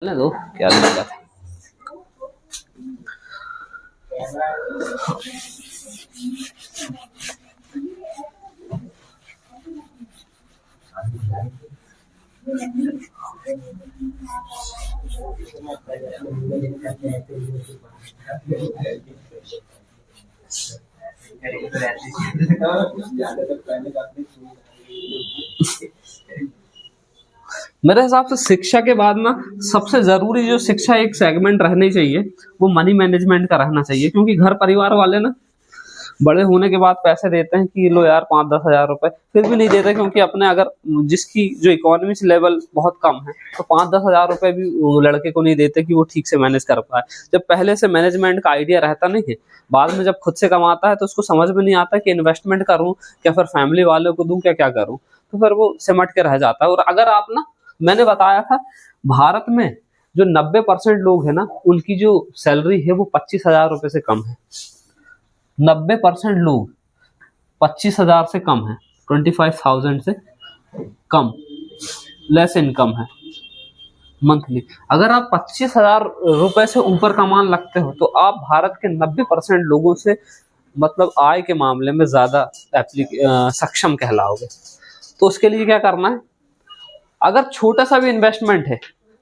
चलने दो, क्या दिक्कत है। मेरे हिसाब से शिक्षा के बाद ना सबसे जरूरी जो शिक्षा एक सेगमेंट रहनी चाहिए वो मनी मैनेजमेंट का रहना चाहिए, क्योंकि घर परिवार वाले ना बड़े होने के बाद पैसे देते हैं कि लो यार 5-10 हज़ार रुपए, फिर भी नहीं देते, क्योंकि अपने अगर जिसकी जो इकोनॉमी लेवल बहुत कम है तो 5-10 हज़ार रुपए भी वो लड़के को नहीं देते कि वो ठीक से मैनेज कर पाए। जब पहले से मैनेजमेंट का आइडिया रहता नहीं है, बाद में जब खुद से कमाता है तो उसको समझ में नहीं आता कि इन्वेस्टमेंट करूं क्या फिर फैमिली वालों को दूं, क्या क्या करूं, तो फिर वो सिमट के रह जाता है। और अगर आप ना, मैंने बताया था भारत में जो 90% लोग हैं ना उनकी जो सैलरी है वो 25 हज़ार रुपए से कम है। 90% लोग 25 हज़ार से कम है, 25,000 से कम लेस इनकम है मंथली। अगर आप 25 हज़ार रुपए से ऊपर कमाने लगते हो तो आप भारत के 90% लोगों से मतलब आय के मामले में ज्यादा सक्षम कहलाओगे। तो उसके लिए क्या करना है, अगर छोटा सा भी इन्वेस्टमेंट है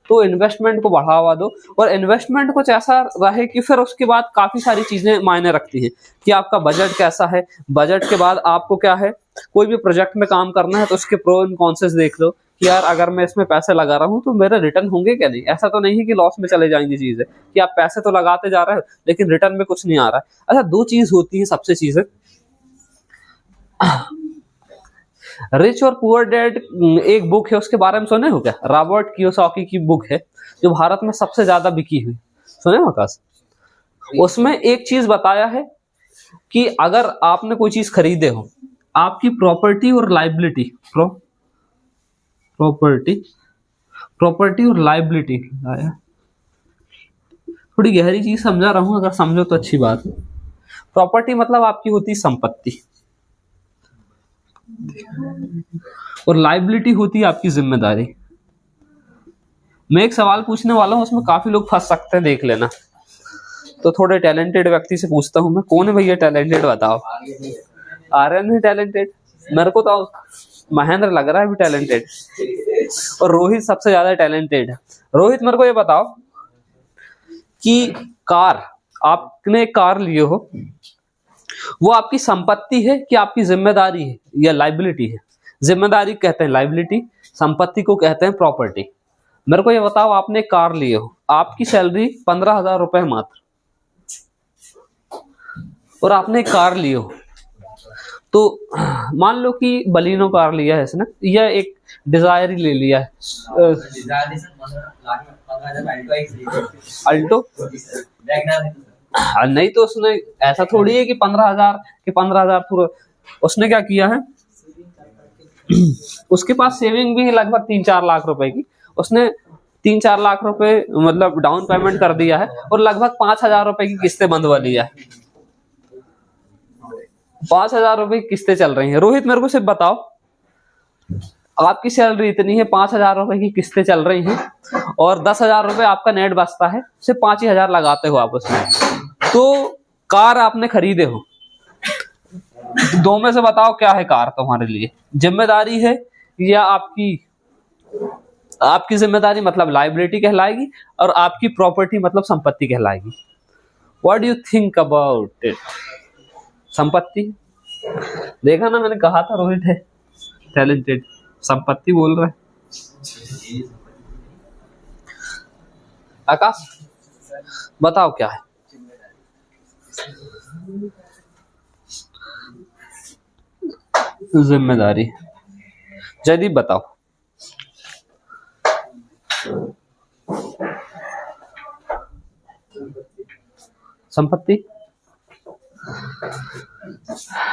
तो इन्वेस्टमेंट को बढ़ावा दो, और इन्वेस्टमेंट कुछ ऐसा रहे कि फिर उसके बाद काफी सारी चीजें मायने रखती हैं कि आपका बजट कैसा है। बजट के बाद आपको क्या है, कोई भी प्रोजेक्ट में काम करना है तो उसके प्रो एंड कॉन्सेस देख लो कि यार अगर मैं इसमें पैसे लगा रहा हूँ तो मेरे रिटर्न होंगे क्या नहीं। ऐसा तो नहीं है कि लॉस में चले जाएंगी चीजें, कि आप पैसे तो लगाते जा रहे हो लेकिन रिटर्न में कुछ नहीं आ रहा है। अच्छा, दो चीज होती है सबसे चीजें, रिच और पुअर डैड एक बुक है, उसके बारे में सुने हो क्या? रॉबर्ट कियोसाकी की बुक है जो भारत में सबसे ज्यादा बिकी हुई, सुने हो आकाश? उसमें एक चीज बताया है कि अगर आपने कोई चीज खरीदे हो, आपकी प्रॉपर्टी और लाइबिलिटी प्रॉपर्टी और लाइबिलिटी, थोड़ी गहरी चीज समझा रहा हूं, अगर समझो तो अच्छी बात है। प्रॉपर्टी मतलब आपकी होती संपत्ति और लाइबिलिटी होती है आपकी जिम्मेदारी। मैं एक सवाल पूछने वाला हूं, उसमें काफी लोग फंस सकते हैं, देख लेना। तो थोड़े टैलेंटेड व्यक्ति से पूछता हूं मैं, कौन है भैया टैलेंटेड, बताओ। आर्यन है टैलेंटेड, मेरे को तो महेंद्र लग रहा है भी टैलेंटेड, और रोहित सबसे ज्यादा टैलेंटेड है। रोहित, मेरे को ये बताओ कि कार, आपने एक कार लिए हो, वो आपकी संपत्ति है कि आपकी जिम्मेदारी है या लाइबिलिटी है? जिम्मेदारी कहते हैं लाइबिलिटी, संपत्ति को कहते हैं प्रॉपर्टी। मेरे को ये बताओ, आपने कार लिए हो, आपकी सैलरी 15,000 रुपए मात्र, और आपने एक कार लिए हो, तो मान लो कि बलिनो कार लिया है इसने, या एक डिजायर ही ले लिया है, अल्टो। नहीं तो उसने ऐसा थोड़ी है कि 15,000 पूरा, उसने क्या किया है, उसके पास सेविंग भी है लगभग 3-4 लाख रुपए की, उसने 3-4 लाख रुपए मतलब डाउन पेमेंट कर दिया है और लगभग 5,000 रुपए की किस्तें बंधवा लिया है। 5,000 रुपए की किस्तें चल रही हैं। रोहित, मेरे को सिर्फ बताओ, आपकी सैलरी इतनी है, 5,000 रुपए की किस्तें चल रही हैं और 10,000 रुपए आपका नेट बचता है, सिर्फ 5,000 लगाते हो आप उसमें, तो कार आपने खरीदे हो, दो में से बताओ क्या है कार तुम्हारे लिए? जिम्मेदारी है या आपकी जिम्मेदारी मतलब लाइबिलिटी कहलाएगी, और आपकी प्रॉपर्टी मतलब संपत्ति कहलाएगी। What do you think about it? संपत्ति। देखा ना, मैंने कहा था रोहित है टैलेंटेड, संपत्ति बोल रहा है। आकाश, बताओ क्या है? जिम्मेदारी। जयदीप बताओ। संपत्ति।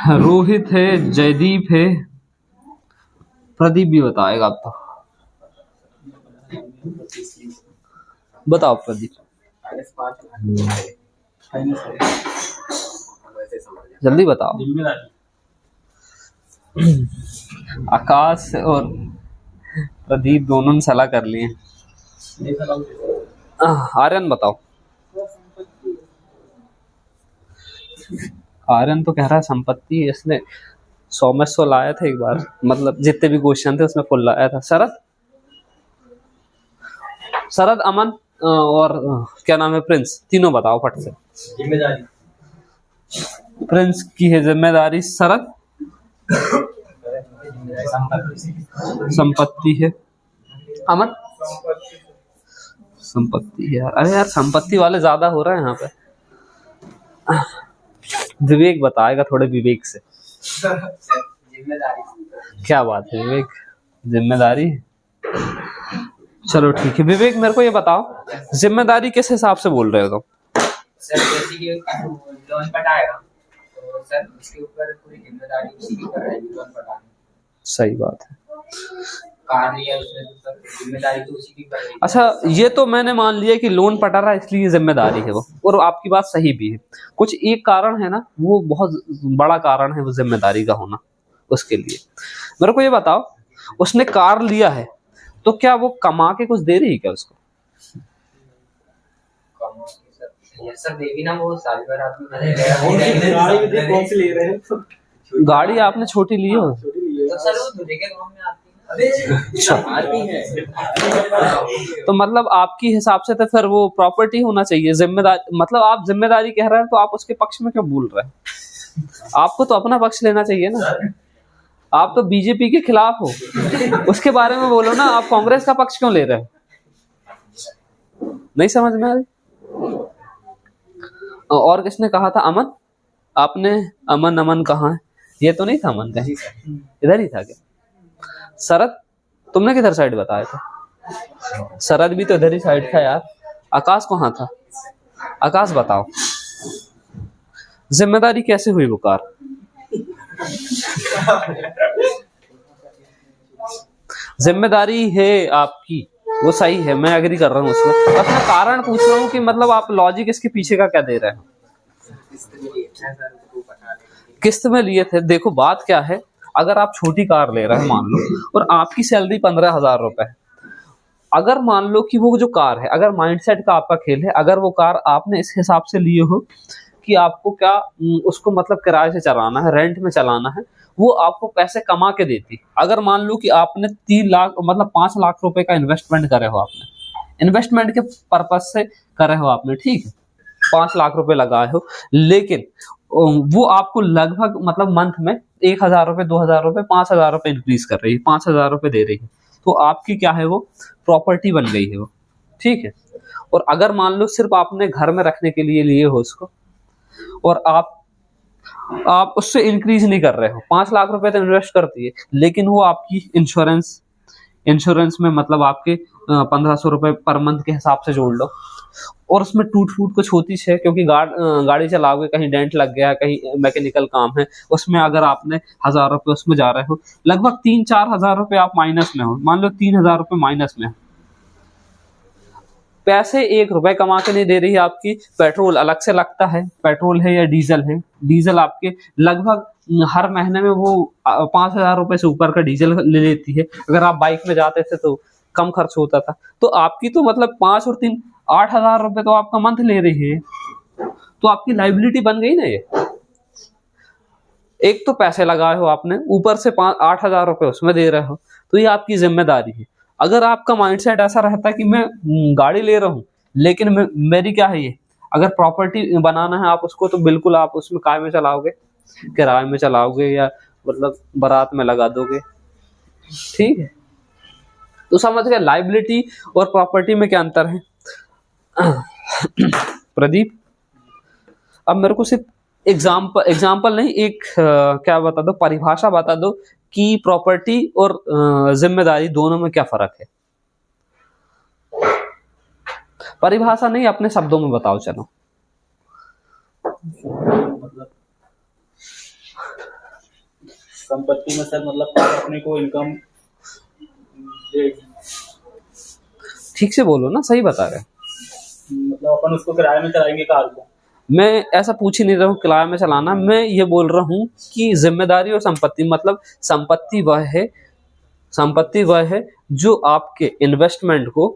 रोहित है, जयदीप है, प्रदीप भी बताएगा। अब तो बताओ प्रदीप, जल्दी बताओ। आकाश और प्रदीप दोनों ने सलाह कर लिए। आर्यन बताओ। आर्यन तो कह रहा है संपत्ति, इसने 100 में 100 लाया था एक बार, मतलब जितने भी क्वेश्चन थे उसमें फुल लाया था। शरद, शरद, अमन और क्या नाम है, प्रिंस, तीनों बताओ फट से। जिम्मेदारी। प्रिंस की है जिम्मेदारी। शरद, संपत्ति है। अमन, संपत्ति है यार। अरे यार संपत्ति वाले ज्यादा हो रहे हैं यहाँ पे। विवेक बताएगा थोड़े विवेक से। जिम्मेदारी। क्या बात है विवेक, जिम्मेदारी। चलो ठीक है विवेक, मेरे को ये बताओ जिम्मेदारी किस हिसाब से बोल रहे हो तुम? सर जैसे कि लोन पटाएगा तो सर उसके ऊपर पूरी जिम्मेदारी उसी की कर रहेगी लोन पटाने। सही बात है। कार लिया उसने तो सर जिम्मेदारी तो उसी की कर रहेगी। अच्छा ये तो मैंने मान लिया कि लोन पटा रहा है इसलिए जिम्मेदारी है वो, और आपकी बात सही भी है। कुछ एक कारण है ना, वो बहुत बड़ा कारण है वो जिम्मेदारी का होना उसके लिए। मेरे को ये बताओ उसने कार लिया है तो क्या वो कमा के कुछ दे रही है क्या उसको? सर देवी ना वो साल भर आदमी ले रहे हैं गाड़ी आपने छोटी ली हो तो सर वो दूल्हे के गाँव में आती है। तो मतलब आपकी हिसाब से तो फिर वो प्रॉपर्टी होना चाहिए। जिम्मेदारी मतलब आप जिम्मेदारी कह रहे हैं तो आप उसके पक्ष में क्यों बोल रहे हैं? आपको तो अपना पक्ष लेना चाहिए ना। आप तो बीजेपी के खिलाफ हो, उसके बारे में बोलो ना। आप कांग्रेस का पक्ष क्यों ले रहे हो? नहीं समझ में आ रही। और किसने कहा था? अमन, आपने अमन, अमन कहाँ है? ये तो नहीं था अमन का, इधर ही था क्या? शरद, तुमने किधर साइड बताया था? शरद भी तो इधर ही साइड था यार। आकाश कहाँ था? आकाश बताओ जिम्मेदारी कैसे हुई वो कार? जिम्मेदारी है आपकी, वो सही है, मैं एग्री कर रहा हूँ उसमें। बस मैं कारण पूछ रहा हूँ कि मतलब आप लॉजिक इसके पीछे का क्या दे रहे हैं? किस्त में लिए थे। देखो बात क्या है, अगर आप छोटी कार ले रहे हैं मान लो, और आपकी सैलरी 15,000 रुपए है, अगर मान लो कि वो जो कार है, अगर माइंडसेट का आपका खेल है, अगर वो कार आपने इस हिसाब से लिए हो कि आपको क्या उसको मतलब किराए से चलाना है, रेंट में चलाना है, वो आपको पैसे कमा के देती। अगर मान लो कि आपने 3 लाख मतलब 5 लाख रुपए का इन्वेस्टमेंट करे हो, आपने इन्वेस्टमेंट के पर्पज से करे हो आपने, ठीक है, 5 लाख रुपए लगाए हो, लेकिन वो आपको लगभग मतलब मंथ में 1,000 रुपए, 2,000 रुपए, 5,000 रुपए इंक्रीज कर रही है, 5,000 रुपए दे रही है, तो आपकी क्या है, वो प्रॉपर्टी बन गई है वो, ठीक है। और अगर मान लो सिर्फ आपने घर में रखने के लिए लिए हो उसको, और आप उससे इंक्रीज नहीं कर रहे हो, 5 लाख रुपए तो इन्वेस्ट करती है, लेकिन वो आपकी इंश्योरेंस में मतलब आपके 1,500 रुपए पर मंथ के हिसाब से जोड़ लो, और उसमें टूट फूट कुछ होती है क्योंकि गाड़ी चलाओगे, कहीं डेंट लग गया, कहीं मैकेनिकल काम है, उसमें अगर आपने 1,000 रुपए उसमें जा रहे हो, लगभग 3-4 हजार रुपए आप माइनस में हो, मान लो 3,000 रुपए माइनस में हो। पैसे 1 रुपए कमा के नहीं दे रही है आपकी, पेट्रोल अलग से लगता है, पेट्रोल है या डीजल है, डीजल आपके लगभग हर महीने में वो 5,000 रुपए से ऊपर का डीजल ले लेती है। अगर आप बाइक में जाते थे तो कम खर्च होता था, तो आपकी तो मतलब 5 और 3 8,000 रुपए तो आपका मंथ ले रही है, तो आपकी लाइबिलिटी बन गई ना ये। एक तो पैसे लगाए हो आपने, ऊपर से 8,000 रुपए उसमें दे रहे हो, तो ये आपकी जिम्मेदारी है। अगर आपका माइंडसेट ऐसा रहता है कि मैं गाड़ी ले रहा हूँ, लेकिन मेरी क्या है ये, अगर प्रॉपर्टी बनाना है आप उसको, तो बिल्कुल आप उसमें काय में चलाओगे, किराए में चलाओगे, या मतलब बारात में लगा दोगे, ठीक है। तो समझ गए लाइबिलिटी और प्रॉपर्टी में क्या अंतर है। प्रदीप, अब मेरे को सिर्फ एग्जाम्पल नहीं, एक क्या बता दो, परिभाषा बता दो कि प्रॉपर्टी और जिम्मेदारी दोनों में क्या फर्क है। परिभाषा नहीं, अपने शब्दों में बताओ चलो। मतलब संपत्ति में सर मतलब कार अपने को इनकम देगी। ठीक से बोलो ना, सही बता रहे। मतलब अपन उसको किराए में चलाएंगे कार को। मैं ऐसा पूछ ही नहीं रहा हूँ किराए में चलाना, मैं ये बोल रहा हूँ कि जिम्मेदारी और संपत्ति, मतलब संपत्ति वह है जो आपके इन्वेस्टमेंट को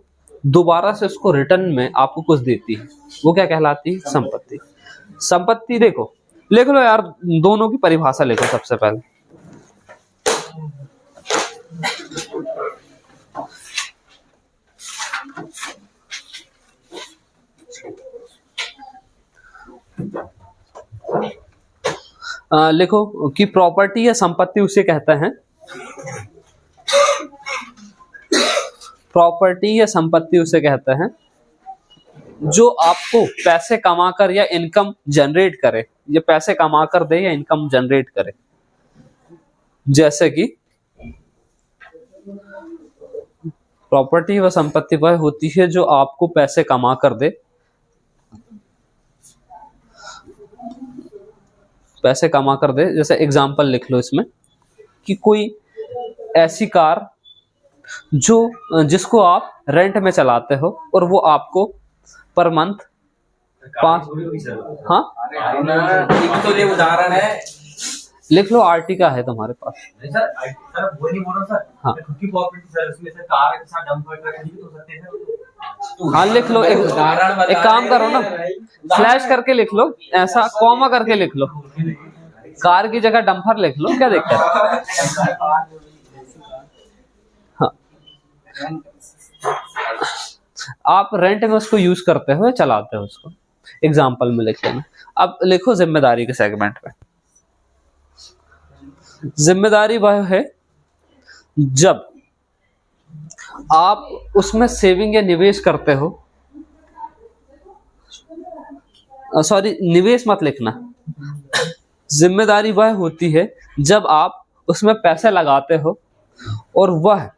दोबारा से उसको रिटर्न में आपको कुछ देती है, वो क्या कहलाती है? संपत्ति। संपत्ति देखो, लिख लो यार, दोनों की परिभाषा लिखो सबसे पहले। लिखो कि प्रॉपर्टी या संपत्ति उसे कहते हैं, प्रॉपर्टी या संपत्ति उसे कहते हैं जो आपको पैसे कमाकर या इनकम जनरेट करे, ये पैसे कमाकर दे या इनकम जनरेट करे। जैसे कि प्रॉपर्टी व संपत्ति वह होती है जो आपको पैसे कमा कर दे, पैसे कमा कर दे। जैसे एग्जांपल लिख लो इसमें कि कोई ऐसी कार जो जिसको आप रेंट में चलाते हो और वो आपको पर मंथ 5, हाँ तो ये उदाहरण है। लिख लो, आर्टिका है तुम्हारे पास। नहीं सर, सर वो नहीं बोल रहा सर। हाँ। खुद की प्रॉपर्टी सर, उसमें से कार के साथ डंपर ट्रक नहीं हो सकते हैं। हाँ लिख लो, एक काम करो ना, फ्लैश करके लिख लो, ऐसा कॉमा करके लिख लो, कार की जगह डंपर लिख लो, क्या दिक्कत है? हाँ, आप रेंट में उसको यूज करते हो, चलाते हो उसको, एग्जाम्पल में लिख लेना। अब लिखो जिम्मेदारी के सेगमेंट में। जिम्मेदारी वह है जब आप उसमें सेविंग या निवेश करते हो, सॉरी निवेश मत लिखना। जिम्मेदारी वह होती है जब आप उसमें पैसे लगाते हो और वह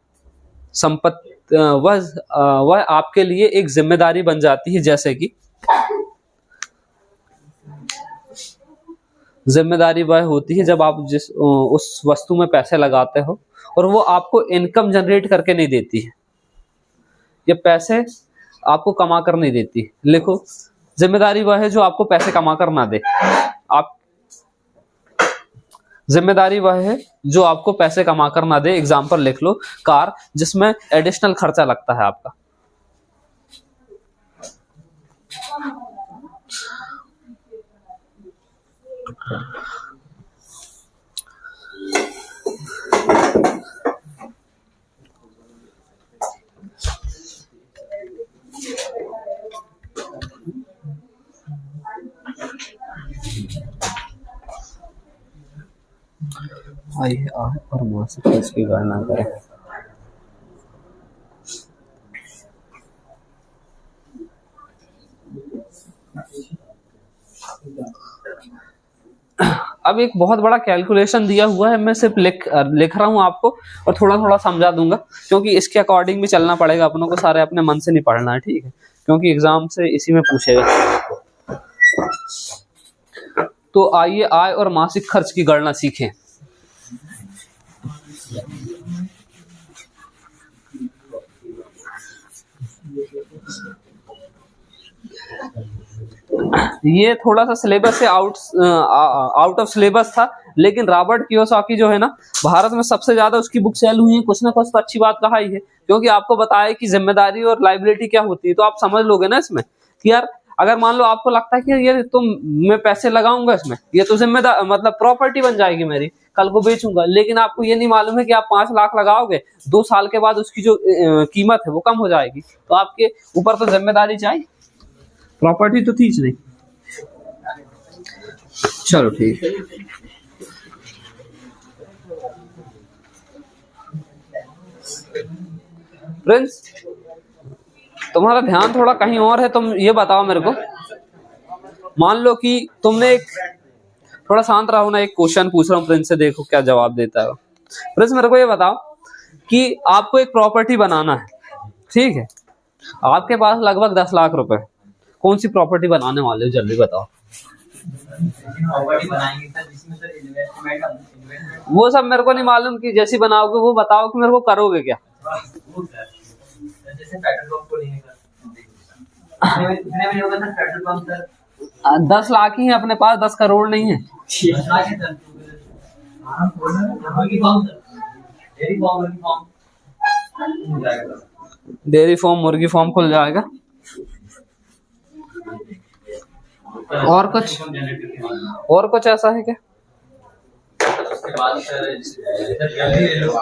संपत्ति वह आपके लिए एक जिम्मेदारी बन जाती है। जैसे कि जिम्मेदारी वह होती है जब आप उस वस्तु में पैसे लगाते हो और वो आपको इनकम जनरेट करके नहीं देती है, ये पैसे आपको कमा कर नहीं देती। लिखो, जिम्मेदारी वह है जो आपको पैसे कमा कर ना दे। आप जिम्मेदारी वह है जो आपको पैसे कमा कर ना दे। एग्जाम्पल लिख लो, कार जिसमें एडिशनल खर्चा लगता है आपका। आइए आय और मासिक खर्च की गणना करें। अब एक बहुत बड़ा कैलकुलेशन दिया हुआ है, मैं सिर्फ लिख रहा हूं आपको और थोड़ा थोड़ा समझा दूंगा, क्योंकि इसके अकॉर्डिंग भी चलना पड़ेगा अपनों को, सारे अपने मन से नहीं पढ़ना है, ठीक है, क्योंकि एग्जाम से इसी में पूछेगा। तो आइए आय और मासिक खर्च की गणना सीखें। ये थोड़ा सा सिलेबस से आउट ऑफ सिलेबस था, लेकिन रॉबर्ट कियोसाकी जो है ना, भारत में सबसे ज्यादा उसकी बुक सेल हुई है। कुछ ना कुछ तो अच्छी बात कहा ही है, क्योंकि आपको बताया कि जिम्मेदारी और लायबिलिटी क्या होती है, तो आप समझ लोगे ना इसमें कि यार अगर मान लो आपको लगता है कि ये तो मैं पैसे लगाऊंगा इसमें, ये तो जिम्मेदार मतलब प्रॉपर्टी बन जाएगी मेरी, कल को बेचूंगा, लेकिन आपको ये नहीं मालूम है कि आप 5 लाख लगाओगे, 2 साल के बाद उसकी जो कीमत है वो कम हो जाएगी, तो आपके ऊपर तो जिम्मेदारी चाहिए, प्रॉपर्टी तो थी नहीं। चलो ठीक है, प्रिंस तुम्हारा ध्यान थोड़ा कहीं और है, तुम ये बताओ मेरे को, मान लो कि तुमने एक, थोड़ा शांत रहो ना, एक क्वेश्चन पूछ रहा हूँ प्रिंस से, देखो क्या जवाब देता है। प्रिंस मेरे को ये बताओ कि आपको एक प्रॉपर्टी बनाना है, ठीक है, आपके पास लगभग 10 लाख रुपए, कौन सी प्रॉपर्टी बनाने वाले हो, जल्दी बताओ। वो सब मेरे को नहीं मालूम कि जैसी बनाओगे, वो बताओ कि मेरे को करोगे क्या। जैसे पेट्रोल पंप को लेने का, कितने में होगा sir petrol pump sir? 10 lakh ही है अपने पास, 10 करोड़ नहीं है। 10 लाख है सर। मुर्गी फार्म सर, डेयरी फार्म, मुर्गी फार्म हो जाएगा। डेयरी फार्म, मुर्गी फार्म खुल जाएगा। और कुछ ऐसा है क्या? उसके बाद सर जल्दी ले लो।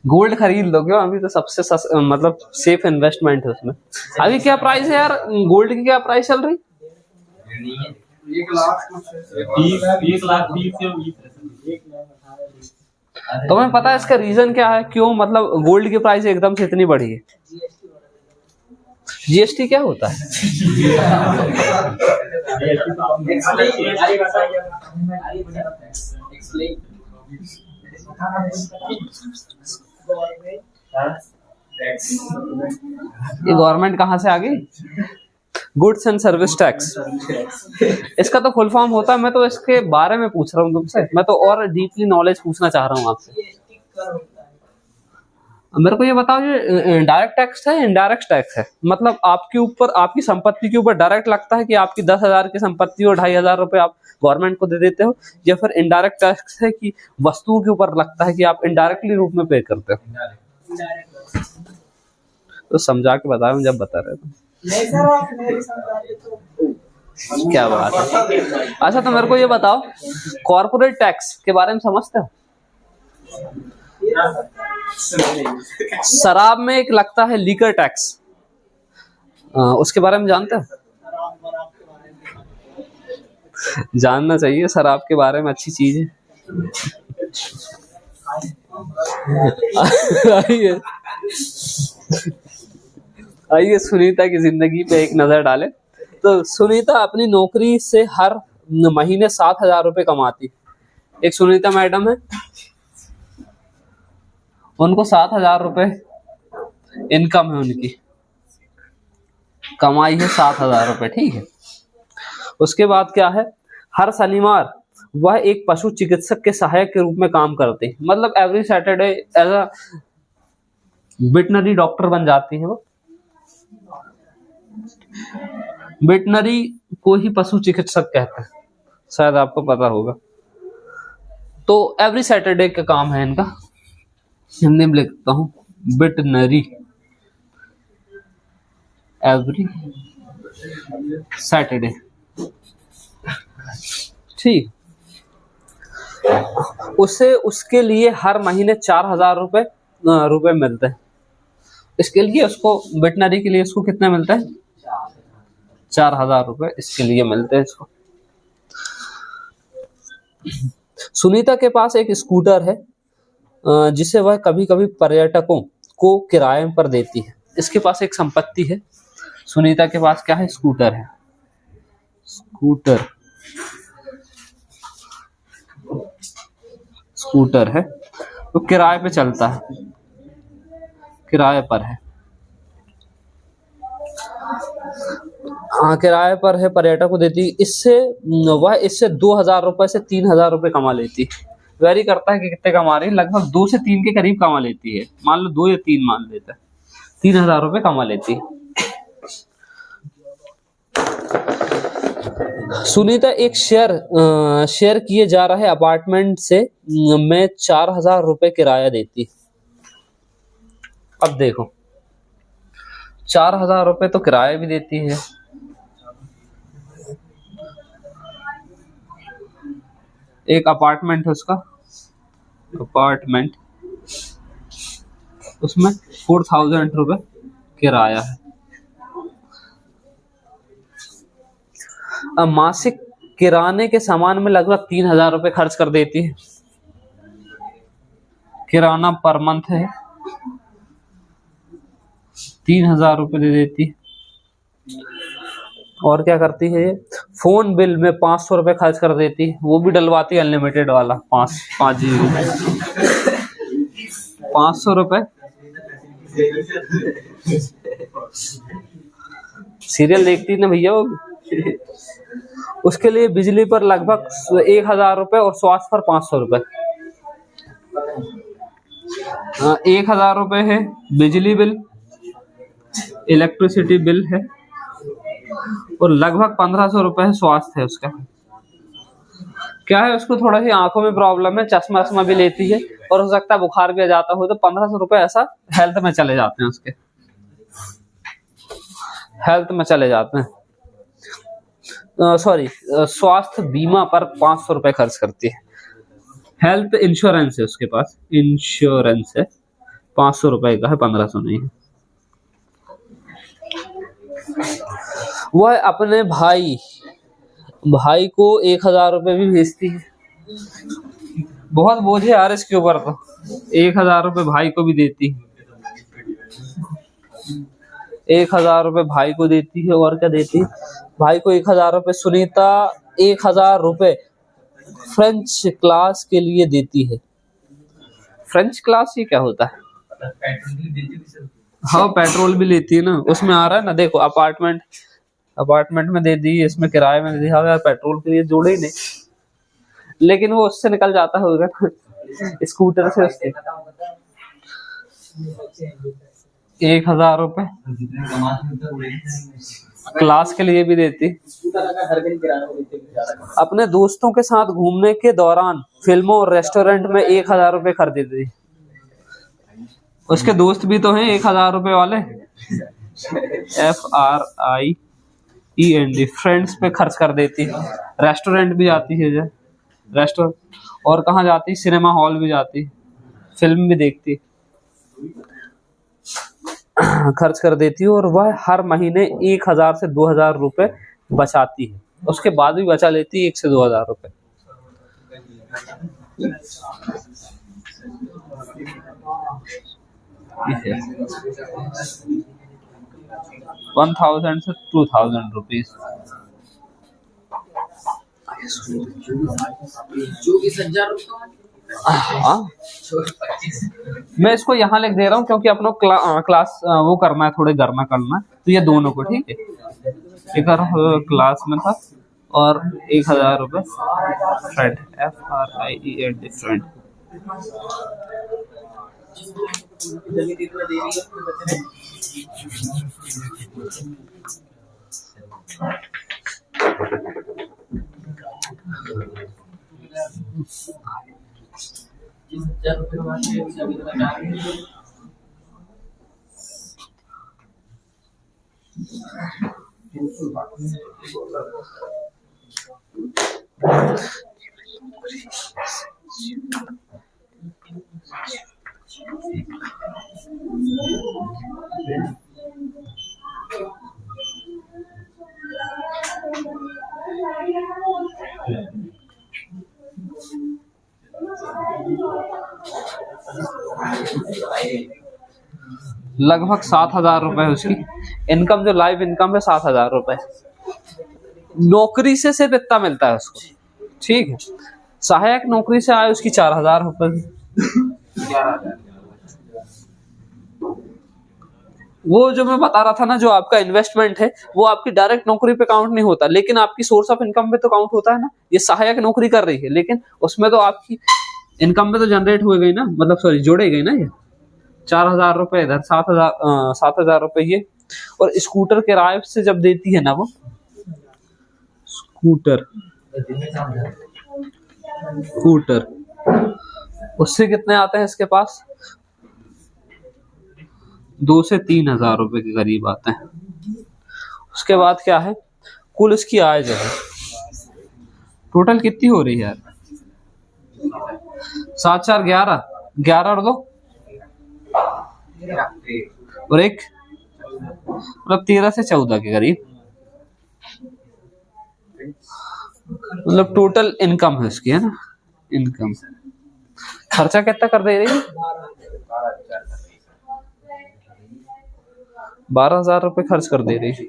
गोल्ड खरीद लो क्यों? अभी तो सबसे मतलब सेफ इन्वेस्टमेंट है उसमें। अभी क्या प्राइस है यार गोल्ड की? क्या प्राइस चल रही? 1,20,000 तुम्हें पता है इसका रीजन क्या है? क्यों मतलब गोल्ड की प्राइस एकदम से इतनी बढ़ी है? जीएसटी क्या होता है? ये गवर्नमेंट कहाँ से आ गई? Goods and service tax. इसका तो फुल फॉर्म होता है, मैं तो इसके बारे में पूछ रहा हूँ तुमसे, मैं तो और डीपली नॉलेज पूछना चाह रहा हूँ आपसे। मेरे को ये बताओ, ये डायरेक्ट टैक्स है इनडायरेक्ट टैक्स है? मतलब आपके ऊपर, आपकी संपत्ति के ऊपर डायरेक्ट लगता है कि आपकी 10,000 की संपत्ति और 2,500 रुपए आप गवर्नमेंट को दे देते हो, या फिर इनडायरेक्ट टैक्स है कि वस्तुओं के ऊपर लगता है कि आप इनडायरेक्टली रूप में पे करते हो? तो समझा के बताओ, जब बता रहे थे। नहीं सर, आप मेरी समझाइए तो। क्या बात है। अच्छा तो मेरे को ये बताओ, कॉर्पोरेट टैक्स के बारे में समझते हो? शराब में एक लगता है लीकर टैक्स, उसके बारे में जानते हो? जानना चाहिए, शराब के बारे में अच्छी चीज है। आइए आइए सुनीता की जिंदगी पे एक नजर डालें। तो सुनीता अपनी नौकरी से हर महीने 7,000 रुपए कमाती। एक सुनीता मैडम है, उनको 7,000 रुपए इनकम है, उनकी कमाई है 7,000 रुपए, ठीक है। उसके बाद क्या है, हर शनिवार वह एक पशु चिकित्सक के सहायक के रूप में काम करते हैं। मतलब every Saturday as a veterinary doctor बन जाती है वो। वेटनरी को ही पशु चिकित्सक कहते हैं, शायद आपको पता होगा। तो एवरी सैटरडे का काम है इनका। हिंदी में लिखता हूँ, वेटनरी एवरी सैटरडे, ठीक। उसे उसके लिए हर महीने 4,000 रुपए मिलते हैं। इसके लिए उसको, वेटनरी के लिए उसको कितने मिलते हैं? 4,000 रुपए इसके लिए मिलते हैं इसको। सुनीता के पास एक स्कूटर है जिसे वह कभी कभी पर्यटकों को किराए पर देती है। इसके पास एक संपत्ति है। सुनीता के पास क्या है? स्कूटर है। स्कूटर है तो किराए पे चलता है, किराए पर है। हाँ, किराए पर है, पर्यटक को देती। इससे 2,000 रुपए से 3,000 रुपए कमा लेती है। वेरी करता है कि कितने कमा रही है, लगभग 2 से 3 के करीब कमा लेती है। मान लो 2 या 3 मान लेता है, 3,000 रुपए कमा लेती है। सुनीता एक शेयर किए जा रहे अपार्टमेंट से में 4,000 रुपए किराया देती। अब देखो, 4,000 रुपए तो किराया भी देती है। एक अपार्टमेंट है उसका, अपार्टमेंट, उसमें 4,000 रुपए किराया है। अब मासिक किराने के सामान में लगभग 3,000 रुपए खर्च कर देती है। किराना पर मंथ है, 3,000 रुपए दे देती है। और क्या करती है ये? फोन बिल में 500 रुपए खर्च कर देती है, वो भी डलवाती है अनलिमिटेड वाला, 5 GB, 500 रुपए। सीरियल देखती ना भैया वो। उसके लिए बिजली पर लगभग 1,000 रुपए और स्वास्थ्य पर 500 रुपए। 1,000 रुपए है बिजली बिल, इलेक्ट्रिसिटी बिल है और लगभग 1500 रुपए स्वास्थ्य है उसका। क्या है, उसको थोड़ा सी आंखों में प्रॉब्लम है, चश्मा वश्मा भी लेती है और हो सकता है बुखार भी आ जाता हो, तो 1500 रुपए ऐसा हेल्थ में चले जाते हैं, उसके हेल्थ में चले जाते हैं। सॉरी, स्वास्थ्य बीमा पर 500 रुपए खर्च करती है। हेल्थ इंश्योरेंस है उसके पास, इंश्योरेंस है 500 रुपए का है, 1500 नहीं है। वह अपने भाई को 1000 रुपए भी भेजती है। बहुत बोझ है यार इसके ऊपर, तो 1000 रुपए भाई को भी देती है, 1000 रुपए भाई को देती है। और क्या देती है भाई को? 1000 रुपए। सुनीता 1000 रुपए फ्रेंच क्लास के लिए देती है। फ्रेंच क्लास ये क्या होता है? हाँ, पेट्रोल भी लेती है ना, उसमें आ रहा है ना, देखो अपार्टमेंट में दे दी, इसमें किराए में दे दी। हाँ यार, पेट्रोल के लिए जोड़े ही नहीं, लेकिन वो उससे निकल जाता होगा स्कूटर से उससे। 1000 रुपए क्लास के लिए भी देती। अपने दोस्तों के साथ घूमने के दौरान फिल्मों और रेस्टोरेंट में 1000 रुपए खर्च देती। उसके दोस्त भी तो हैं 1000 रुपए वाले, FRIEND, फ्रेंड्स पे खर्च कर देती। रेस्टोरेंट भी जाती है रेस्टोरेंट, और कहाँ जाती? सिनेमा हॉल भी जाती, फिल्म भी देखती, खर्च कर देती है। और वह हर महीने 1000 से 2000 रुपए बचाती है, उसके बाद भी बचा लेती है 1 से 2000 रुपए। है 1000 से 2000 रुपीज। हाँ, मैं इसको यहाँ लिख दे रहा हूँ क्योंकि अपनों क्लास वो करना है, थोड़े करना तो ये दोनों को, ठीक है। एक क्लास में था और 1000 रुपए फ्रेंड, FRIEND फ्रेंड। लगभग 7000 रुपए उसकी इनकम, जो लाइव इनकम है 7000 रुपए। नौकरी से सिर्फ इतना मिलता है उसको, ठीक है। सहायक नौकरी से आए उसकी 4000 रुपए। वो जो मैं बता रहा था ना, जो आपका इन्वेस्टमेंट है वो आपकी डायरेक्ट नौकरी पे काउंट नहीं होता, लेकिन आपकी सोर्स ऑफ इनकम पे तो काउंट होता है ना। ये सहायक नौकरी कर रही है, लेकिन उसमें तो आपकी इनकम में तो जनरेट हो गई ना, मतलब सॉरी जोड़े गई ना। ये 4000 रुपए इधर, 7000 रुपए ये। और स्कूटर किराए से जब देती है ना वो स्कूटर, उससे कितने आते हैं इसके पास? 2 से 3000 रुपए के करीब आते हैं। उसके बाद क्या है, कुल इसकी आय जो है टोटल कितनी हो रही है यार? 7 4 11, 11 और 2 और 1, मतलब 13 से 14 के करीब, मतलब टोटल इनकम है उसकी, है ना। इनकम खर्चा कितना कर दे रही है? 12000 रुपए खर्च कर दे रही है।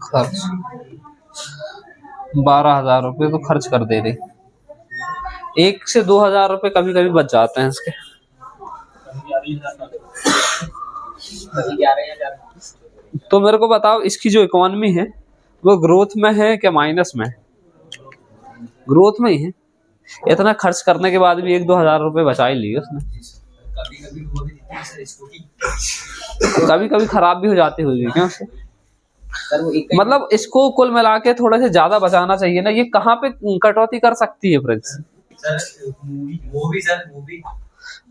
खर्च 12000 रुपए तो खर्च कर दे रही। 1 से 2000 रुपए कभी कभी बच जाते हैं इसके। तो मेरे को बताओ, इसकी जो इकोनॉमी है वो ग्रोथ में है क्या माइनस में है? ग्रोथ में ही है, इतना खर्च करने के बाद भी 1-2 हजार रुपए बचा ही लिए उसने। कभी कभी वो भी देती है सर स्कूटी। कभी कभी खराब भी हो जाती होगी क्यों उससे? सर वो एक मतलब इसको कुल मिला के थोड़े से ज्यादा बचाना चाहिए ना। ये कहाँ पे कटौती कर सकती है friends? Sir movie sir movie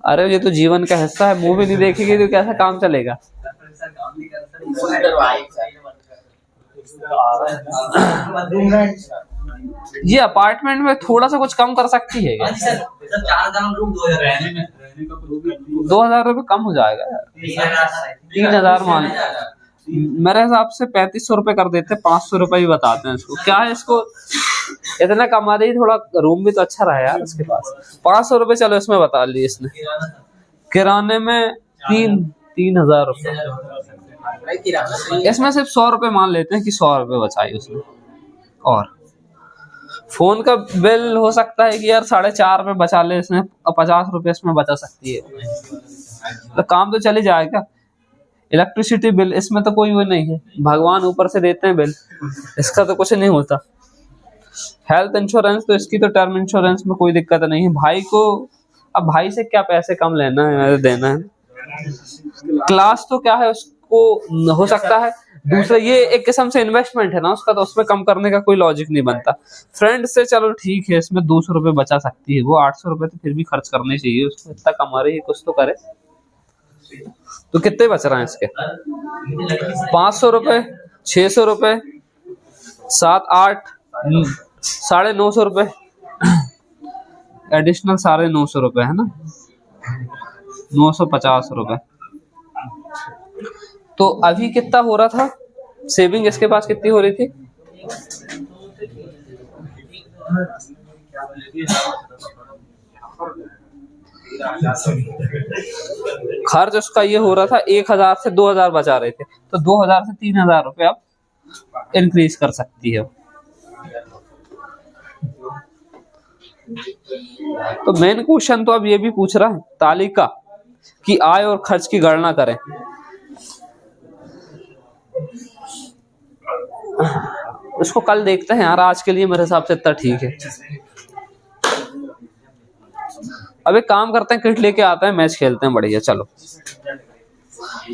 अरे ये तो जीवन का हिस्सा है, मूवी नहीं देखेगी तो कैसा काम चलेगा? सर काम नहीं करता। ये अपार्टमेंट में थोड़ा सा कुछ कम कर सकती है क्या? सर 4,000 रूम 2,000 रहने में 2,000 रुपये कम हो जाएगा यार। 3,000 मान मेरे हिसाब से 3,500 रुपये कर देते, 500 रुपये भी बताते हैं इसको। क्या है इसको इतना कमा रही, थोड़ा रूम भी तो अच्छा रहा यार उसके पास। 500 रुपये चलो इसमें बता लिए इसने, किराने में 3,000 रुपये। इसमें सिर्फ 100 रुपये मान लेते हैं कि 100 रुपये बचाई उसने। और फोन का बिल हो सकता है कि यार 4.5 में बचा ले इसमें, 50 रुपये इसमें बचा सकती है, तो काम तो चले जाएगा। इलेक्ट्रिसिटी बिल इसमें तो कोई वो नहीं है, भगवान ऊपर से देते हैं बिल, इसका तो कुछ नहीं होता। हेल्थ इंश्योरेंस तो इसकी तो टर्म इंश्योरेंस में कोई दिक्कत नहीं है। भाई को अब भाई से क्या पैसे कम लेना है देना है। क्लास तो क्या है उसको हो सकता है दूसरा, ये एक किस्म से इन्वेस्टमेंट है ना उसका, तो उसमें कम करने का कोई लॉजिक नहीं बनता। फ्रेंड से चलो ठीक है, इसमें 200 रुपये बचा सकती है वो, 800 रुपये तो फिर भी खर्च करने चाहिए उसको, इतना कमा रही है कुछ तो करे। तो कितने बच रहे हैं इसके? 500 रुपये, 600 रुपये, 7-8, 950 रुपये, एडिशनल 950 रुपये है ना, 950 रुपये। तो अभी कितना हो रहा था सेविंग इसके पास, कितनी हो रही थी? खर्च उसका ये हो रहा था 1,000 से 2,000 बचा रहे थे, तो 2,000 से 3,000 रुपये अब इंक्रीज कर सकती है। तो मेन क्वेश्चन तो अब ये भी पूछ रहा है तालिका कि आय और खर्च की गणना करें। उसको कल देखते हैं यार, आज के लिए मेरे हिसाब से इतना ठीक है। अब एक काम करते हैं, किट लेके आते हैं, मैच खेलते हैं बढ़िया। चलो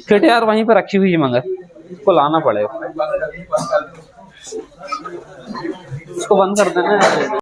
किट यार वहीं पे रखी हुई है मगर इसको लाना पड़ेगा, इसको बंद कर देना।